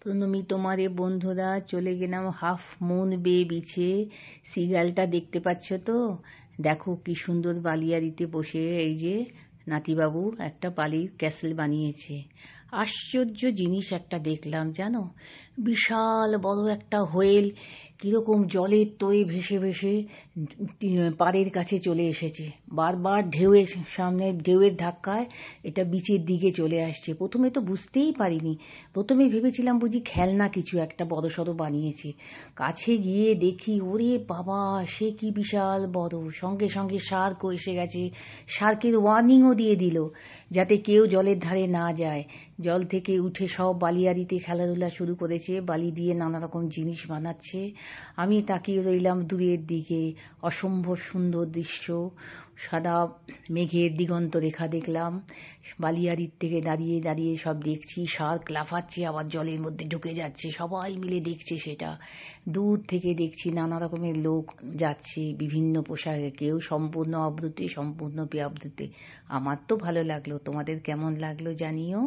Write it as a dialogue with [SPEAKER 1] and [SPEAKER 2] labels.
[SPEAKER 1] প্রণমি তোমারে বন্ধুরা, চলে গেলাম হাফ মুন বে বিচে। সিগালটা দেখতে পাচ্ছ তো? দেখো কি সুন্দর বালিয়াড়িতে বসে এই যে নাতিবাবু একটা বালির ক্যাসেল বানিয়েছে। আশ্চর্য জিনিস একটা দেখলাম জানো, বিশাল বড় একটা হোয়েল কিরকম জলের তোড়ে ভেসে ভেসে পাড়ের কাছে চলে এসেছে। বারবার ঢেউয়ের সামনে, ঢেউয়ের ধাক্কায় এটা বিচের দিকে চলে আসছে। প্রথমে তো বুঝতেই পারিনি, প্রথমে ভেবেছিলাম বুঝি খেলনা কিছু একটা বড়সড় বানিয়েছে। কাছে গিয়ে দেখি ওরে বাবা, সে কি বিশাল বড়! সঙ্গে সঙ্গে শার্কও এসে গেছে। শার্কের ওয়ার্নিংও দিয়ে দিল যাতে কেউ জলের ধারে না যায়। জল থেকে উঠে সব বালিয়াড়িতে খেলাধুলা শুরু করেছে, বালি দিয়ে নানা রকম জিনিস বানাচ্ছে। আমি তাকিয়ে রইলাম দূরের দিকে, অসম্ভব সুন্দর দৃশ্য। সাদা মেঘের দিগন্ত রেখা দেখলাম। বালিয়াড়ির থেকে দাঁড়িয়ে দাঁড়িয়ে সব দেখছি, শার্ক লাফাচ্ছে আবার জলের মধ্যে ঢুকে যাচ্ছে, সবাই মিলে দেখছে সেটা। দূর থেকে দেখছি নানা রকমের লোক যাচ্ছে বিভিন্ন পোশাকে, কেউ সম্পূর্ণ আবৃত্তি, সম্পূর্ণ বেআবৃত্তি। আমার তো ভালো লাগলো, তোমাদের কেমন লাগলো জানিও।